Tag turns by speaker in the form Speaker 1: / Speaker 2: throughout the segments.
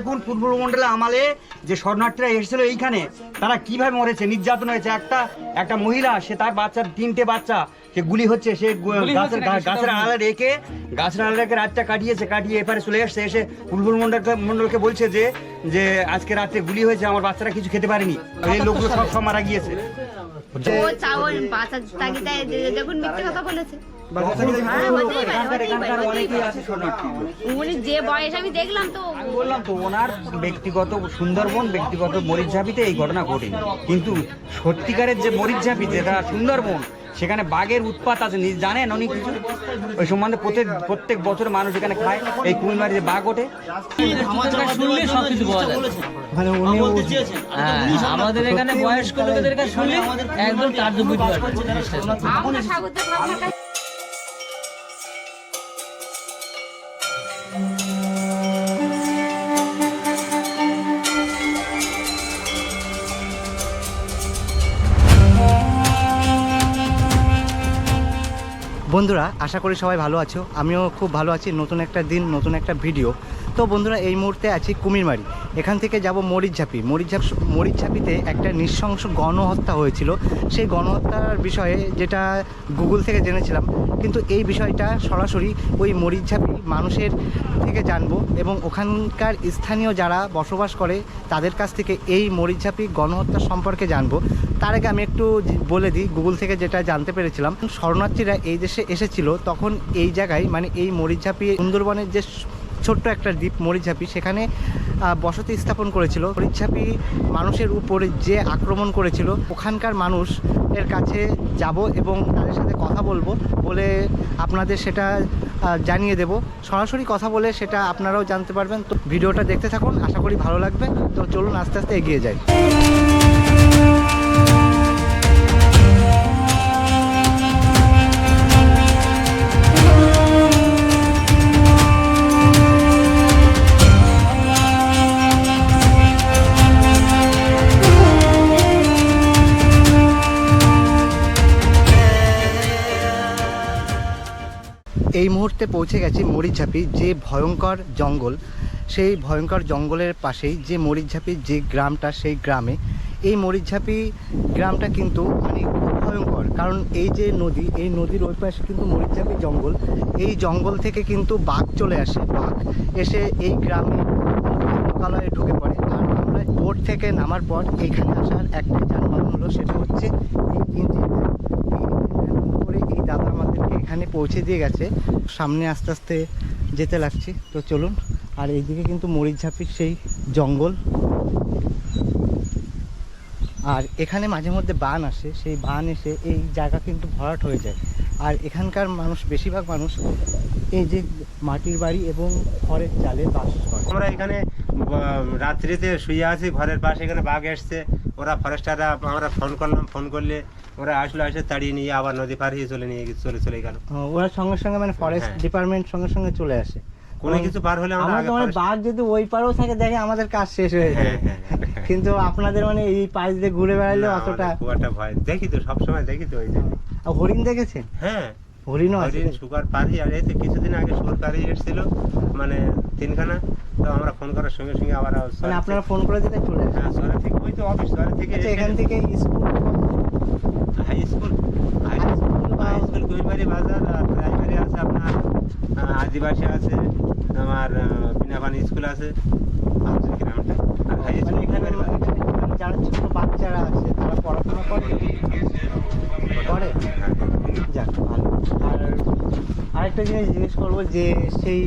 Speaker 1: দেখুন পূর্বমণ্ডলে আমালে যে শরণার্থীরা এসেছিল এইখানে তারা কিভাবে মরেছে, নির্যাতন হয়েছে। একটা মহিলা, সে তার বাচ্চার 3টে বাচ্চা, সে গুলি হচ্ছে, সে গাছের আড়ালে রেখে রাতটা কাটিয়ে এপারে চলে এসছে, এসে পূর্বমণ্ডলকে বলছে যে আজকে রাত্রে গুলি হয়েছে, আমার বাচ্চারা কিছু খেতে পারেনি, এই লোকগুলো সব মারা গিয়েছে।
Speaker 2: দেখুন মিথ্যে কথা বলেছে। যে বয়স আমি দেখলাম তো,
Speaker 1: বললাম তো ওনার ব্যক্তিগত সুন্দরবন, ব্যক্তিগত মরিচঝাপিতে এই ঘটনা ঘটেনি, কিন্তু সত্যিকারের যে মরিচঝাপি যেটা সুন্দরবন, সেখানে বাঘের উৎপাত আছে। জানেন অনেক কিছু ওই সম্বন্ধে? প্রত্যেক বছর মানুষ এখানে খায়, এই কুমিরমারি যে বাঘ ওঠে।
Speaker 3: আমাদের এখানে বয়স্ক লোকেদের কাছে শুনলে একদম কার্য বুঝতে পারবে।
Speaker 4: বন্ধুরা, আশা করি সবাই ভালো আছো, আমিও খুব ভালো আছি। নতুন একটা দিন, নতুন একটা ভিডিও। তো বন্ধুরা, এই মুহূর্তে আছি কুমিরমারি। এখান থেকে যাব মরিচঝাপিতে একটা নৃশংস গণহত্যা হয়েছিল। সেই গণহত্যার বিষয়ে যেটা গুগল থেকে জেনেছিলাম, কিন্তু এই বিষয়টা সরাসরি ওই মরিচঝাপি মানুষের থেকে জানবো এবং ওখানকার স্থানীয় যারা বসবাস করে তাদের কাছ থেকে এই মরিচঝাপি গণহত্যা সম্পর্কে জানবো। তার আগে আমি একটু বলে দিই গুগল থেকে যেটা জানতে পেরেছিলাম। শরণার্থীরা এই দেশে এসেছিল, তখন এই জায়গায় মানে এই মরিচঝাপি সুন্দরবনের যে ছোট্ট একটা দ্বীপ মরিচঝাপি, সেখানে বসতি স্থাপন করেছিল। মরিচঝাপি মানুষের উপরে যে আক্রমণ করেছিল, ওখানকার মানুষ এর কাছে যাব এবং তাদের সাথে কথা বলবো, বলে আপনাদের সেটা জানিয়ে দেব। সরাসরি কথা বলে সেটা আপনারাও জানতে পারবেন। তো ভিডিওটা দেখতে থাকুন, আশা করি ভালো লাগবে। তো চলুন আস্তে আস্তে এগিয়ে যাই। এই মুহূর্তে পৌঁছে গেছি মরিচঝাপি, যে ভয়ঙ্কর জঙ্গল, সেই ভয়ঙ্কর জঙ্গলের পাশেই যে মরিচঝাপির যে গ্রামটা, সেই গ্রামে। এই মরিচঝাপি গ্রামটা কিন্তু মানে খুব ভয়ঙ্কর, কারণ এই যে নদী, এই নদীর ওই পাশে কিন্তু মরিচঝাপি জঙ্গল। এই জঙ্গল থেকে কিন্তু বাঘ চলে আসে, বাঘ এসে এই গ্রামে লোকালয়ে ঢুকে পড়ে। আর আমরা বোট থেকে নামার পর এইখানে আসার একটাই যানবাহন হলো, সেটা হচ্ছে এই ইঞ্জিন করে। এই দাদা আমাদেরকে এখানে পৌঁছে দিয়ে গেছে, সামনে আস্তে আস্তে যেতে লাগছি। তো চলুন। আর এইদিকে কিন্তু মরিচঝাপির সেই জঙ্গল, আর এখানে মাঝে মধ্যে বান আসে, সেই বান এসে এই জায়গা কিন্তু ভরাট হয়ে যায়। আর এখানকার মানুষ, বেশিরভাগ মানুষ এই যে মাটির বাড়ি এবং খড়ের চালে বাস করে।
Speaker 5: আমরা এখানে রাত্রিতে শুয়ে আছি ঘরের পাশে, এখানে বাঘ এসছে। ওরা ফরেস্টাররা, আমরা ফোন করলে ওরা এসে তাড়িয়ে নিয়ে আবার নদী পার হয়ে চলে গেল।
Speaker 4: ওরা সঙ্গে সঙ্গে মানে ফরেস্ট ডিপার্টমেন্ট সঙ্গে সঙ্গে চলে আসে।
Speaker 5: কোনো কিছু পার হলে
Speaker 4: আমাদের বাঘ যদি ওই পারেও থাকে, দেখে আমাদের কাজ শেষ হয়ে যায়। কিন্তু আপনাদের মানে এই পাশ দিয়ে ঘুরে বেড়ালে অতটা
Speaker 5: খুব একটা ভয় দেখি তো, সবসময় দেখি তো। ওই জন্য
Speaker 4: হরিণ দেখেছেন?
Speaker 5: হ্যাঁ,
Speaker 4: হরিণ
Speaker 5: সুগার পারি। আর এই তো কিছুদিন আগে সুগার পারি এসেছিল, মানে 3খানা। তো আমরা ফোন করার সঙ্গে সঙ্গে আবার
Speaker 4: মানে আপনারা ফোন করে দিলে চলে আসে?
Speaker 5: হ্যাঁ, শহর থেকে, ওই তো অফিস শহর থেকে।
Speaker 4: এখান থেকে স্কুল,
Speaker 5: হাই স্কুল কুমিরমারি বাজার, আর প্রাইমারি আছে আপনার আদিবাসী আছে, আমার বিনাপানি স্কুল আছে গ্রামটা। আর হাই স্কুল
Speaker 4: যারা ছোট বাচ্চারা আছে তারা পড়াশোনা করে। যাক, ভালো। আর আরেকটা জিনিস জিজ্ঞেস করবো, যে সেই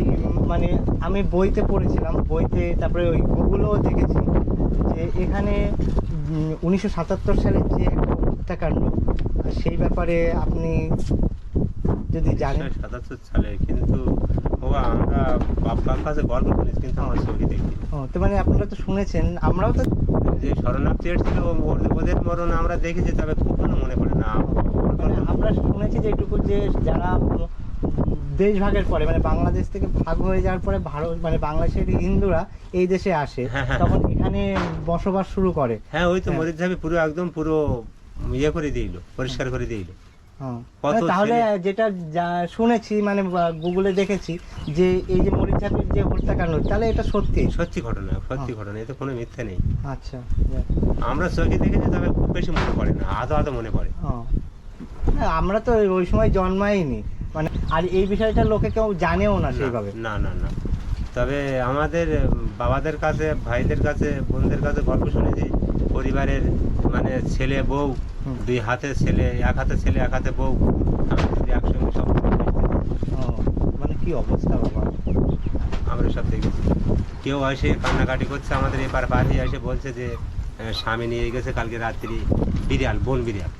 Speaker 4: মানে আমি বইতে পড়েছিলাম, বইতে, তারপরে ওই গুগলেও দেখেছি যে এখানে 1977 সালের যে একটা হত্যাকাণ্ড, সেই ব্যাপারে আপনি যদি জানেন।
Speaker 5: 77 সালে, কিন্তু আমরা বাবার কাছে গল্প শুনেছি, কিন্তু আমার ছবি দেখি।
Speaker 4: তো মানে আপনারা তো শুনেছেন, আমরাও তো
Speaker 5: যে শরণার্থী এসেছিল ওদের মরণ আমরা দেখেছি, তবে খুব মনে পড়ে না।
Speaker 4: আমরা শুনেছি যে এটুকু, যে যারা দেশ ভাগের পরে মানে বাংলাদেশ থেকে ভাগ হয়ে যাওয়ার পরে ভারত মানে বাংলাদেশের হিন্দুরা এই দেশে আসে, তখন এখানে বসবাস শুরু করে।
Speaker 5: হ্যাঁ, ওই তো মরিচঝাপি পুরো একদম পুরো ইয়ে করে দিইল, পরিষ্কার করে দিইল।
Speaker 4: তাহলে যেটা শুনেছি মানে গুগলে দেখেছি যে এই যে মরিচ মরিচঝাপির যে হত্যাকাণ্ড, তাহলে এটা সত্যি?
Speaker 5: সত্যি ঘটনা, সত্যি ঘটনা, এতে কোনো মিথ্যে নেই।
Speaker 4: আচ্ছা, যাক।
Speaker 5: আমরা চোখে দেখেছি, তবে খুব বেশি মনে পড়ে না, আধো আধো মনে পড়ে।
Speaker 4: ও, না, আমরা তো ওই সময় জন্মাইনি, মানে আর এই বিষয়টা লোকে কেউ জানেও না সেইভাবে।
Speaker 5: না না না, তবে আমাদের বাবাদের কাছে, ভাইদের কাছে, বোনদের কাছে গল্প শুনেছি, পরিবারের মানে ছেলে বউ, দুই হাতে ছেলে, এক হাতে ছেলে এক হাতে বউ, আমরা যদি একসঙ্গে সব
Speaker 4: ও, মানে কি অবস্থা বাবা।
Speaker 5: আমরা সব দেখেছি। কেউ এসে কান্নাকাটি করছে, আমাদের এপার বাড়ি এসে বলছে যে স্বামী নিয়ে গেছে কালকে রাত্রি বিড়াল, বন বিড়াল।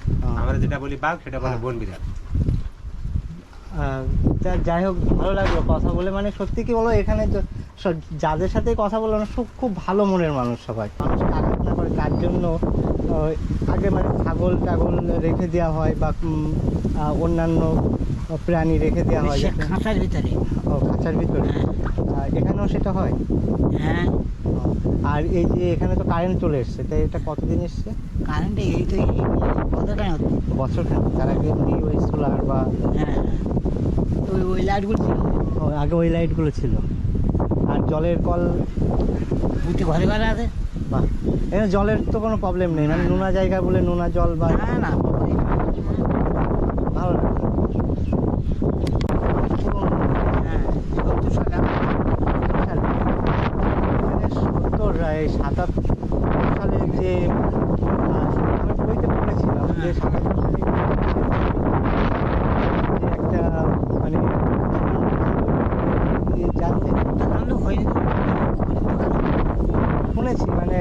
Speaker 5: আমরা যেটা বলি বাঘ, সেটা বলে বন বিড়াল।
Speaker 4: যাই হোক, ভালো লাগলো কথা বলে। মানে সত্যি কি বলো, এখানে যাদের সাথে কথা বলো না, খুব ভালো মনের মানুষ সবাই। মানুষকে আঘাত না করে, তার জন্য আগে মানে ছাগল টাগল রেখে দেওয়া হয় বা অন্যান্য প্রাণী রেখে দেওয়া হয়
Speaker 3: খাঁচার ভিতরে।
Speaker 4: ও, খাঁচার ভিতরে। এখানেও সেটা হয়?
Speaker 3: হ্যাঁ,
Speaker 4: আর এই যে এখানে তো কারেন্ট চলে এসছে, তাই এটা কতদিন এসছে?
Speaker 3: কারেন্ট এই তো কতটা হচ্ছে
Speaker 4: বছর খান। তার আগে এমনি ওই সোলার বা
Speaker 3: হ্যাঁ, ওই লাইটগুলো ছিল,
Speaker 4: আগে ওই লাইটগুলো ছিল। আর জলের কল
Speaker 3: প্রতি ঘরে ঘরে আছে।
Speaker 4: বাহ, এখানে জলের তো কোনো প্রবলেম নেই, মানে নোনা জায়গা বলে নোনা জল বা
Speaker 3: না না,
Speaker 4: ভালো লাগলো।
Speaker 3: হ্যাঁ, 70 সালে।
Speaker 4: এই 77 সালে যে আমি বইতে পড়েছিলাম যে 77 সালে যে একটা মানে জানতে
Speaker 3: আমরা হয়নি তো,
Speaker 4: শুনেছি, মানে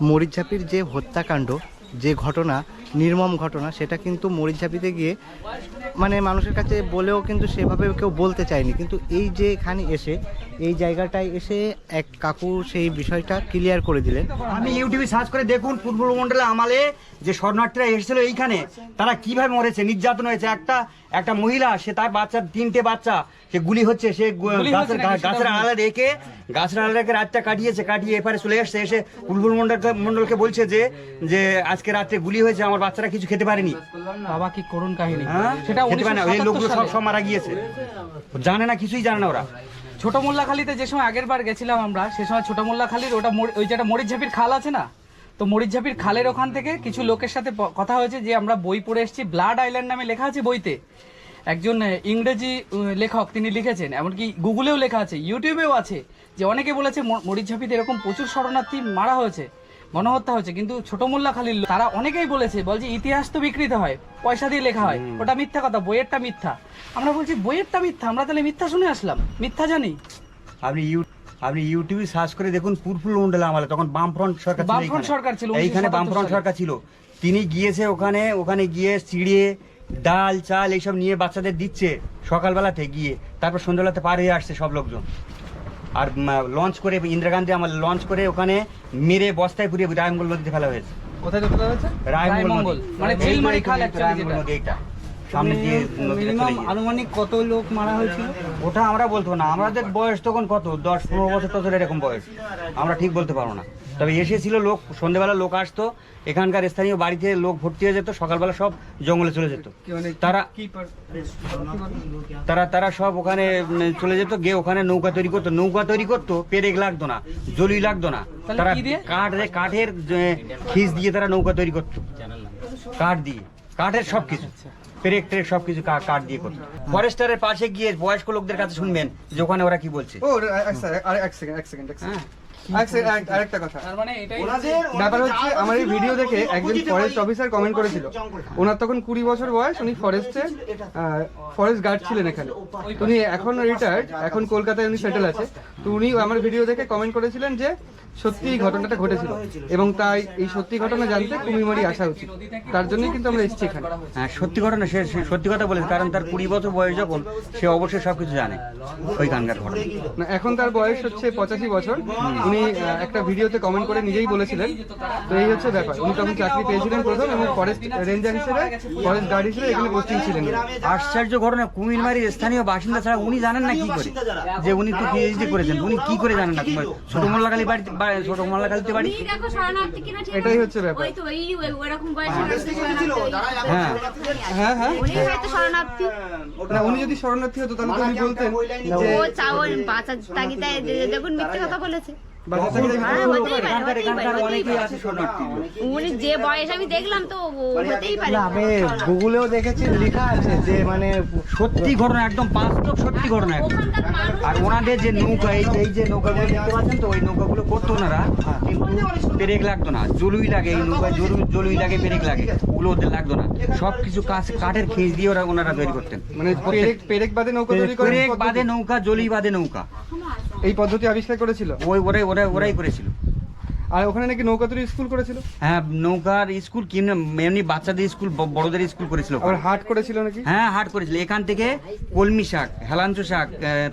Speaker 4: মরিচঝাপির যে হত্যাকাণ্ড, যে ঘটনা, নির্মম ঘটনা, সেটা কিন্তু মরিচঝাপিতে গিয়ে মানে মানুষের কাছে বলেও কিন্তু সেভাবে কেউ বলতে চায়নি। কিন্তু এই যে এখানে এসে, এই জায়গাটায় এসে এক কাকু সেই বিষয়টা ক্লিয়ার করে দিলেন।
Speaker 1: আমি ইউটিউবে সার্চ করে দেখুন, পূর্বমণ্ডলে আমালে যে শরণার্থীরা এসেছিল এইখানে, তারা কিভাবে মরেছে, নির্যাতন হয়েছে। একটা মহিলা, সে তার বাচ্চা, 3টে বাচ্চা, সে গুলি হচ্ছে, সে গাছের আড়ালে রেখে রাতটা কাটিয়ে এপারে চলে এসছে। এসে পূর্বমণ্ডলকে বলছে যে আজকে রাত্রে গুলি হয়েছে, আমার বাচ্চারা কিছু খেতে পারেনি।
Speaker 3: বাবা কি করুণ কাহিনী।
Speaker 1: হ্যাঁ,
Speaker 3: সেটা
Speaker 1: খেতে পারে না, এই লোকগুলো সব মারা গিয়েছে, জানে না, কিছুই জানে না ওরা।
Speaker 3: ছোট মোল্লাখালীতে যে সময় আগের বার গেছিলাম আমরা, সে সময় ছোট মোল্লাখালীর ওটা ওই যেটা মরিচঝাপির খাল আছে না, তো মরিচঝাপির খালের ওখান থেকে কিছু লোকের সাথে কথা হয়েছে যে আমরা বই পড়ে এসেছি, ব্লাড আইল্যান্ড নামে লেখা আছে বইতে। একজন ইংরেজি লেখক তিনি লিখেছেন, এমনকি গুগলেও লেখা আছে, ইউটিউবেও আছে, যে অনেকে বলেছে মরিচঝাপিতে এরকম প্রচুর শরণার্থী মারা হয়েছে, গণহত্যা হয়েছে। কিন্তু ছোট মোল্লাখালীর তারা অনেকেই বলেছে, বলছে ইতিহাস তো বিকৃত হয়, পয়সা দিয়ে লেখা হয়, ওটা মিথ্যা কথা, বইয়েরটা মিথ্যা। আমরা বলছি বইয়েরটা মিথ্যা, আমরা তাহলে মিথ্যা শুনে আসলাম, মিথ্যা জানি।
Speaker 1: আপনি ইউটিউবে সার্চ করে দেখুন, পূর্বমণ্ডলে আমালে তখন বামফ্রন্ট সরকার ছিল, এইখানে বামফ্রন্ট সরকার ছিল। তিনি গিয়েছে ওখানে গিয়ে চিড়ে, ডাল, চাল এইসব নিয়ে বাচ্চাদের দিচ্ছে সকালবেলাতে গিয়ে, তারপর সন্ধ্যাবেলাতে পার হয়ে আসছে সব লোকজন। আর লঞ্চ করে, ইন্দিরা গান্ধী আমার লঞ্চ করে ওখানে মেরে বস্তায় পুড়িয়ে রায়মঙ্গল নদীতে ফেলা হয়েছে।
Speaker 3: কোথায় ফেলা হয়েছে? রায়মঙ্গল, মানে চিলমারি খাল অ্যাকচুয়ালি যেটা।
Speaker 1: এইটা সামনে দিয়ে
Speaker 3: মিনিমাম আনুমানিক কত লোক মারা হয়েছিল
Speaker 1: ওটা আমরা বলতে না, আমাদের বয়স তখন কত 10-15 বছর টছর এরকম বয়স, আমরা ঠিক বলতে পারবো না। তবে এসেছিল লোক, সন্ধ্যেবেলা লোক আসতো, এখানকার স্থানীয় বাড়িতে লোক ভর্তি হয়ে যেত, সকালবেলা সব জঙ্গলে চলে যেত। তারা সব ওখানে চলে যেত, গিয়ে ওখানে নৌকা তৈরি করতো, পেরেক লাগতো না, জলি লাগতো না, তারা কাঠের খিস দিয়ে তারা নৌকা তৈরি করতো, কাঠের সবকিছু, পেরেক টেরেক সবকিছু কাঠ দিয়ে করতো। ফরেস্টারের পাশে গিয়ে বয়স্ক লোকদের কাছে শুনবেন যে ওখানে ওরা কি বলছে।
Speaker 6: আরেকটা কথা, ব্যাপার হচ্ছে আমার এই ভিডিও দেখে একজন ফরেস্ট অফিসার কমেন্ট করেছিল, ওনার তখন 20 বছর বয়স, উনি ফরেস্ট গার্ড ছিলেন এখানে, উনি এখন রিটায়ার্ড, এখন কলকাতায় উনি সেটেল আছে। তো উনি আমার ভিডিও দেখে কমেন্ট করেছিলেন যে সত্যি এই ঘটনাটা ঘটেছিল, এবং তাই এই সত্যি ঘটনা জানতে কুমিরমারি আসা উচিত, তার জন্যই কিন্তু আমরা এসেছি এখানে।
Speaker 1: হ্যাঁ, সত্যি ঘটনা, সে সত্যি কথা বলেছে, কারণ তার 20 বছর বয়স যখন, সে অবশ্যই সবকিছু জানে ওইখানকার ঘটনা।
Speaker 6: না, এখন তার বয়স হচ্ছে 85 বছর। উনি একটা ভিডিওতে কমেন্ট করে নিজেই বলেছিলেন। তো এই হচ্ছে ব্যাপার, উনি তখন চাকরি পেয়েছিলেন প্রথম, এবং ফরেস্ট রেঞ্জার হিসেবে, ফরেস্ট গার্ড হিসেবে এখানে পোস্টিং ছিলেন।
Speaker 1: আশ্চর্য ঘটনা, কুমিরমারির স্থানীয় বাসিন্দা ছাড়া উনি জানেন না কি করে যে উনি তো পিএইচডি করেছেন। বলছেন, উনি কি করে জানেন না? ছোট মোল্লাখালী বাড়ি, ছোট মোল্লাখালীতে বাড়ি।
Speaker 2: উনি দেখো শরণার্থী কিনা ঠিক
Speaker 6: এটাই হচ্ছে ব্যাপার।
Speaker 2: ওই তো ওরকম বয়সের শরণার্থী।
Speaker 1: হ্যাঁ
Speaker 6: হ্যাঁ হ্যাঁ
Speaker 2: উনি হয়তো শরণার্থী।
Speaker 6: না, উনি যদি শরণার্থী হতো তাহলে তো উনি বলতেন যে
Speaker 2: ও চাও বাঁচার তাগিদায় দেখুন মিথ্যে কথা বলেছে।
Speaker 6: বাচ্চা থেকে
Speaker 2: হ্যাঁ, হতেই পারে,
Speaker 1: এখানকার
Speaker 2: হতেই পারে,
Speaker 1: এখানকার
Speaker 2: হতেই
Speaker 1: অনেকেই
Speaker 2: পারে।
Speaker 1: আছে শরণার্থী।
Speaker 2: উনি যে বয়স আমি দেখলাম তো হতেই পারে।
Speaker 4: না আমি গুগলেও দেখেছি লেখা আছে যে মানে
Speaker 1: সত্যি ঘটনা, একদম বাস্তব সত্যি ঘটনা একদম।
Speaker 2: ওখানকার মানুষ
Speaker 1: আর ওনাদের যে নৌকা, এই যে নৌকাগুলো দেখতে পাচ্ছেন তো, ওই নৌকাগুলো করতো ওনারা, কিন্তু পেরেক লাগতো না, জলুই লাগে এই নৌকায়, জলুই লাগে, পেরেক লাগে, ওগুলো ওদের লাগতো না। সব কিছু কাঠের খেজ দিয়ে ওনারা তৈরি করতেন।
Speaker 6: মানে পেরেক বাদে নৌকা তৈরি করে
Speaker 1: পেরেক বাদে নৌকা, জলুই বাদে নৌকা,
Speaker 6: এই পদ্ধতি আবিষ্কার করেছিল।
Speaker 1: ওরাই করেছিল।
Speaker 6: আর ওখানে নাকি নৌকা তৈরি স্কুল করেছিল,
Speaker 1: হ্যাঁ, নৌকার স্কুল কি এমনি বাচ্চাদের স্কুল, বড়দের স্কুল করেছিল।
Speaker 6: আবার হাট করেছিল নাকি।
Speaker 1: হ্যাঁ, হাট করেছিল। এখান থেকে কলমি শাক, হেলাঞ্চো শাক,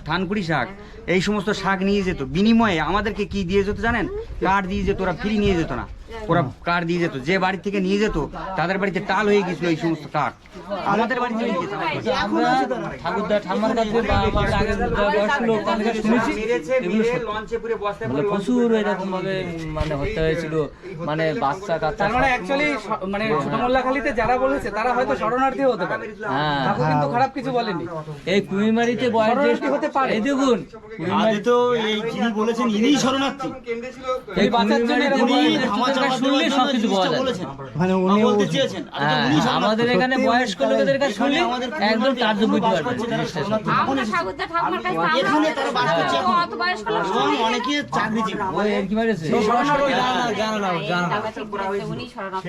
Speaker 1: থানকুড়ি শাক, এই সমস্ত শাক নিয়ে যেত। বিনিময়ে আমাদেরকে কি দিয়ে যেত জানেন? কাঠ দিয়ে যেত, ওরা ফ্রি নিয়ে যেত না, ওরা কাঠ দিয়ে যেত। যে বাড়ি থেকে নিয়ে যেত তাদের বাড়িতে টাল হয়ে গেছিল এই সমস্ত কাঠ, আমাদের বাড়িতে নিয়ে যেত।
Speaker 7: আমরা ঠাকুরদা ঠাম্মার কাছে বা আমার আগের বয়স্ক লোক অনেক কাছে শুনেছি এগুলো সত্যি। মানে প্রচুর এরকম ভাবে মানে হত্যা হয়েছিল, মানে বাচ্চা কাচ্চা।
Speaker 3: তার মানে অ্যাকচুয়ালি মানে ছোট মোল্লাখালীতে যারা বলেছে তারা হয়তো শরণার্থী হতে পারে।
Speaker 7: হ্যাঁ,
Speaker 3: ঠাকুর কিন্তু খারাপ কিছু বলেনি।
Speaker 7: এই কুমিরমারিতে বয়স
Speaker 3: শরণার্থী হতে পারে।
Speaker 7: এই দেখুন
Speaker 1: আগে তো এই যিনি বলেছেন ইনিই শরণার্থী।
Speaker 3: এই বাঁচার জন্য এরকম
Speaker 7: শুনলে সবকিছু পাওয়া যায়।
Speaker 4: মানে উনি
Speaker 7: হ্যাঁ, আমাদের এখানে বয়স্ক লোকেদের কাছে শুনলে একদম কার্য বুঝতে পারবে জিনিসটা সত্যি।
Speaker 2: আমরা ঠাকুরদা ঠাকুমার কাছে
Speaker 8: এখানে তারা বাস করছে এখন।
Speaker 2: অত বয়স্ক লোক
Speaker 8: এবং অনেকে চাকরিজীবী।
Speaker 7: ওই আর কি মারেছে
Speaker 2: উনি শরণার্থী।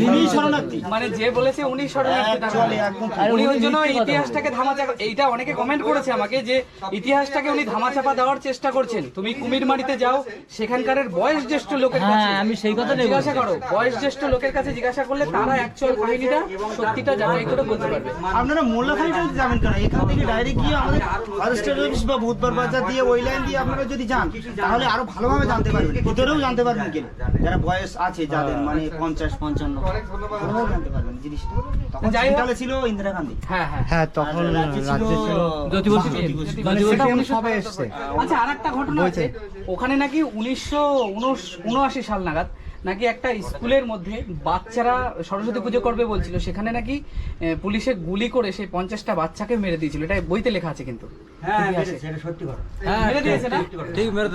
Speaker 8: ইনিই শরণার্থী।
Speaker 3: মানে যে বলেছে উনি শরণার্থী না।
Speaker 8: Actually একদম
Speaker 7: আর
Speaker 3: উনি
Speaker 7: উনি
Speaker 3: ওই জন্য
Speaker 7: মিথ্যে কথা
Speaker 3: ইতিহাসটাকে ধামাচাপা, এইটা অনেকে কমেন্ট করেছে আমাকে যে ইতিহাসটাকে উনি ধামাচাপা দেওয়ার চেষ্টা করছেন। তুমি কুমিরমারিতে যাও, সেখানকার বয়স জ্যেষ্ঠ লোকের কাছে
Speaker 7: হ্যাঁ, আমি সেই কথা নেই
Speaker 3: জিজ্ঞাসা করো, বয়স জ্যেষ্ঠ লোকের কাছে জিজ্ঞাসা করলে তারা অ্যাকচুয়াল কাহিনীটা সত্যিটা যাচাই করে বলতে পারবে।
Speaker 8: আপনারা মোল্লাখালীটা যাবেন কেন? এখান থেকে ডাইরেক্ট গিয়ে আমাদের ফরেস্টের অফিস বা বুধবার বাজার দিয়ে ওই লাইন দিয়ে আপনারা যদি যান তাহলে আরো ভালোভাবে জানতে পারবেন, ভিতরেও জানতে পারবেন কিনা, যারা বয়স আছে যাদের মানে 50-55 ভালোভাবে জানতে পারবেন জিনিসটা। তখন
Speaker 3: যাই হোক।
Speaker 8: সেন্ট্রালে ছিল ইন্দিরা গান্ধী।
Speaker 3: হ্যাঁ হ্যাঁ।
Speaker 4: হ্যাঁ তখন রাজ্যে ছিল
Speaker 7: জ্যোতি বসু
Speaker 3: মানে সেটা 1900
Speaker 4: সবে এসছে।
Speaker 3: আচ্ছা, আরেকটা ঘটনা আছে ওখানে নাকি 1979 সাল নাগাদ নাকি একটা স্কুলের মধ্যে বাচ্চারা সরস্বতী পুজো করবে বলছিল, সেখানে নাকি পুলিশে গুলি করে সেই 50টা বাচ্চাকে মেরে দিয়েছিল। এটা বইতে লেখা আছে কিন্তু।
Speaker 1: হ্যাঁ, এটা সত্যি ঘটনা।
Speaker 3: মেরে দিয়েছে না?
Speaker 7: ঠিক মেরে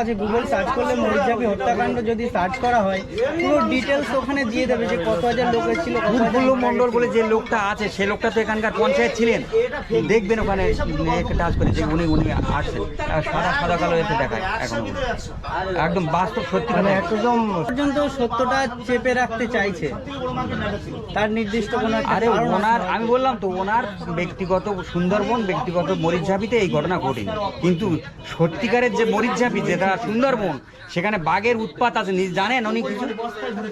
Speaker 4: আছে গুগল সার্চ করলে মরিচঝাপি হত্যাকাণ্ড যদি সার্চ করা হয় পুরো ডিটেলস ওখানে দিয়ে দেবে যে কত হাজার লোক ছিল।
Speaker 1: বুলবুল মন্ডল বলে যে লোকটা আছে, সে লোকটা তো এখানকার পঞ্চায়েত ছিলেন। দেখবেন ওখানে টাচ করে যে উনি আসছেন, সাদা সাদা কালো এতে দেখায় এখনো। একদম বাস্তব সত্যি
Speaker 4: মানে
Speaker 1: কথা।
Speaker 4: একদম পর্যন্ত সত্যটা চেপে রাখতে চাইছে, তার নির্দিষ্ট কোনো একটা
Speaker 1: আরে
Speaker 4: কারণ
Speaker 1: ওনার,
Speaker 4: আছে।
Speaker 1: আমি বললাম তো ওনার ব্যক্তিগত সুন্দরবন, ব্যক্তিগত মরিচঝাপিতে এই ঘটনা ঘটেনি, কিন্তু সত্যিকারের যে মরিচঝাপি যেটা সুন্দরবন, সেখানে বাঘের উৎপাত আছে। জানেন উনি কিছু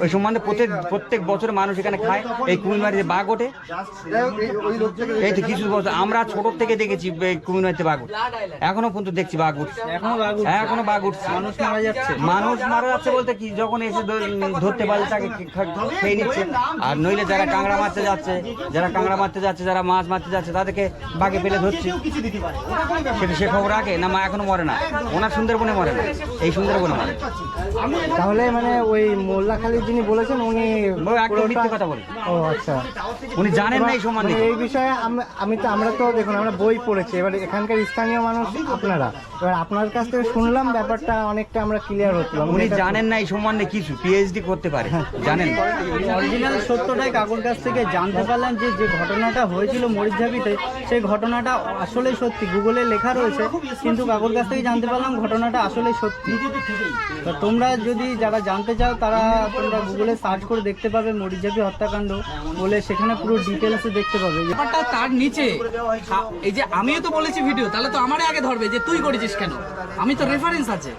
Speaker 1: ওই সম্বন্ধে? প্রত্যেক বছর মানুষ এখানে খায়, এই কুমিরমারিতে বাঘ ওঠে। এই তো কিছু বছর আমরা ছোট থেকে দেখেছি কুমিরমারিতে বাঘ উঠে, এখনো পর্যন্ত দেখছি বাঘ উঠছে, এখনো বাঘ উঠছে। মানুষ মারা যাচ্ছে বলতে কি, যখন এসে ধরতে পারে তাকে খেয়ে নিচ্ছে। আর নইলে যারা কাঁকড়া মারতে যাচ্ছে, যারা মাছ মারতে যাচ্ছে, তাদেরকে বাঘে পেলে ধরছে। সেটা সে খবর রাখে না? মা এখনো মরে না, ওনার সুন্দরবনে মরে না, এই সুন্দরবনে মরে।
Speaker 4: তাহলে মানে ওই মোল্লাখালী যিনি বলেছেন উনি
Speaker 1: একদম মিথ্যে কথা বলে।
Speaker 4: ও আচ্ছা,
Speaker 1: উনি জানেন না এই সম্বন্ধে।
Speaker 4: মানে এই বিষয়ে আমরা তো দেখুন আমরা বই পড়েছি, এবার এখানকার স্থানীয় মানুষ আপনারা, এবার আপনার কাছ থেকে শুনলাম ব্যাপারটা অনেকটা আমরা ক্লিয়ার হচ্ছিলাম।
Speaker 1: উনি জানেন না এই সম্বন্ধে কিছু, পিএইচডি করতে পারে, জানেন না।
Speaker 4: অরিজিনাল সত্যটাই কাকুর কাছ থেকে জানতে পারলাম যে যে ঘটনাটা হয়েছিল মরিচঝাপিতে সেই ঘটনাটা আসলে সত্যি। গুগলে লেখা রয়েছে, কিন্তু কাকুর কাছ থেকে জানতে পারলাম ঘটনাটা আসলে সত্যি। তো তোমরা যদি যারা জানতে চাও তারা তোমরা গুগলে সার্চ করে দেখতে পাবে মরিচঝাপি হত্যাকাণ্ড বলে, সেখানে পুরো ডিটেলসে দেখতে পাবে।
Speaker 3: ব্যাপারটা তার নিচে এই যে আমিও তো বলেছি ভিডিও, তাহলে তো আমারে আগে ধরবে যে তুই করেছিস কেন, আমি তো রেফারেন্স আছে।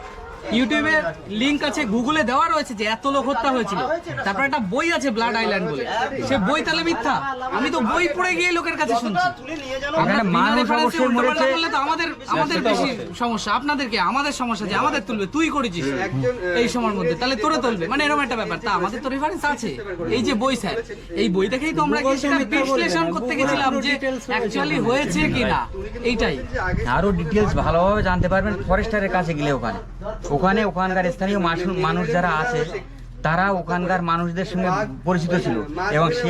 Speaker 3: ইউটিউবে লিংক আছে, গুগলে দেওয়া রয়েছে যে এত লোক হত্যা হয়েছিল। তারপর একটা বই আছে ব্লাড আইল্যান্ড বলে, সে বই তাহলে মিথ্যা? আমি তো বই পড়ে গিয়ে লোকের কাছে শুনছি।
Speaker 1: এখানে মানুষ অবশ্যই মরেছে।
Speaker 3: বললে তো আমাদের বেশি সমস্যা, আপনাদেরকে আমাদের সমস্যা যে আমাদের তুলবে, তুই করেছিস এই সময়ের মধ্যে, তাহলে তোরে তুলবে, মানে এরকম একটা ব্যাপার। তা আমাদের তো রেফারেন্স আছে, এই যে বই স্যার, এই বই দেখেই তো আমরা সেটা বিশ্লেষণ করতে গেছিলাম যে অ্যাকচুয়ালি হয়েছে কিনা, এইটাই।
Speaker 1: আরো ডিটেলস ভালোভাবে জানতে পারবেন ফরেস্টারের কাছে গেলে। ওখানে ওখানকার স্থানীয় মানুষ যারা আছে তারা ওখানকার মানুষদের সঙ্গে পরিচিত ছিল, এবং সে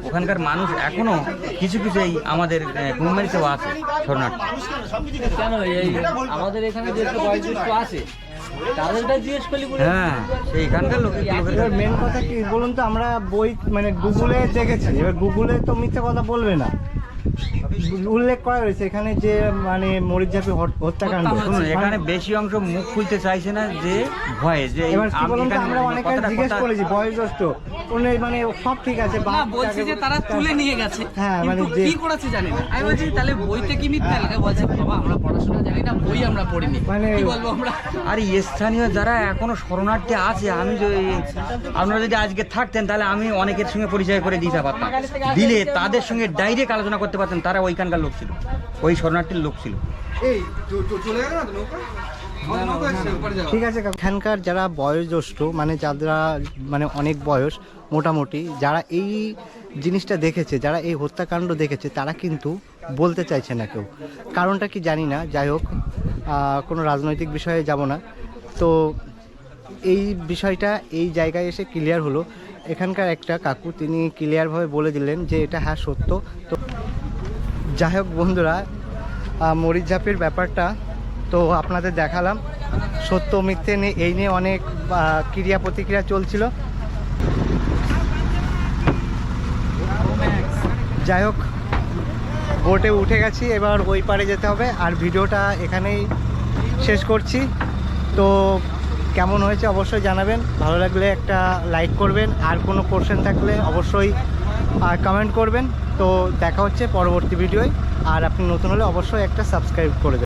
Speaker 1: ওখানকার মানুষ এখনো কিছু কিছু এই আমাদের কুমিরমারিতেও আছে শরণার্থী।
Speaker 7: কেন এই আমাদের এখানে যে বয়োজ্যেষ্ঠ আছে তাদেরটা জিজ্ঞেস করলি বলে?
Speaker 1: হ্যাঁ, সেইখানকার লোক।
Speaker 4: এবার মেন কথা কি বলুন তো, আমরা বই মানে গুগলে দেখেছি, এবার গুগলে তো মিথ্যে কথা বলবে না, উল্লেখ করা হয়েছে এখানে যে মানে মরিচঝাপি হত্যাকাণ্ড।
Speaker 1: শুনুন, এখানে বেশি অংশ মুখ খুলতে চাইছে না যে ভয়ে, যে
Speaker 4: এবার কি বলুন তো,
Speaker 1: এখানে
Speaker 4: আমরা অনেকে জিজ্ঞেস করেছি বয়োজ্যেষ্ঠ, উনি মানে সব ঠিক আছে,
Speaker 3: না বলছি যে তারা তুলে নিয়ে গেছে,
Speaker 4: হ্যাঁ, মানে
Speaker 3: কিন্তু
Speaker 4: যে-
Speaker 3: কি করেছে জানি না। আমি বলছি তাহলে বইতে কি মিথ্যা লেখা? বলছে বাবা আমরা পড়াশোনা জানি না, বই আমরা পড়িনি,
Speaker 4: মানে-
Speaker 3: কি বলবো আমরা?
Speaker 1: আর এই স্থানীয় যারা এখনো শরণার্থী আছে, আপনারা যদি আজকে থাকতেন তাহলে আমি অনেকের সঙ্গে পরিচয় করে দিতে পারতাম, দিলে তাদের সঙ্গে ডাইরেক্ট আলোচনা করতে পারতেন। তারা ওইখানকার লোক ছিল, ওই শরণার্থীর লোক ছিল।
Speaker 6: এই চলে গেল না তো নৌকা? আমাদের নৌকা এসছে, ওপারে যাওয়া।
Speaker 4: ঠিক আছে, এখানকার যারা বয়োজ্যেষ্ঠ মানে যারা মানে অনেক বয়স মোটামুটি, যারা এই জিনিসটা দেখেছে, যারা এই হত্যাকাণ্ড দেখেছে, তারা কিন্তু বলতে চাইছে না কেউ। কারণটা কি জানি না, যাই হোক কোনো রাজনৈতিক বিষয়ে যাব না। তো এই বিষয়টা এই জায়গায় এসে ক্লিয়ার হলো। এখানকার একটা কাকু তিনি ক্লিয়ারভাবে বলে দিলেন যে এটা হ্যাঁ সত্য। তো যাই হোক বন্ধুরা, মরিচঝাপির ব্যাপারটা তো আপনাদের দেখালাম, সত্য মিথ্যে নিয়ে এই নিয়ে অনেক ক্রিয়া প্রতিক্রিয়া চলছিল। যাই হোক, বোটে উঠে গেছি, এবার ওই পারে যেতে হবে। আর ভিডিওটা এখানেই শেষ করছি। তো কেমন হয়েছে অবশ্যই জানাবেন, ভালো লাগলে একটা লাইক করবেন, আর কোনো কোশ্চেন থাকলে অবশ্যই কমেন্ট করবেন। তো দেখা হচ্ছে পরবর্তী ভিডিওয়। আর আপনি নতুন হলে অবশ্যই একটা সাবস্ক্রাইব করে দেবেন।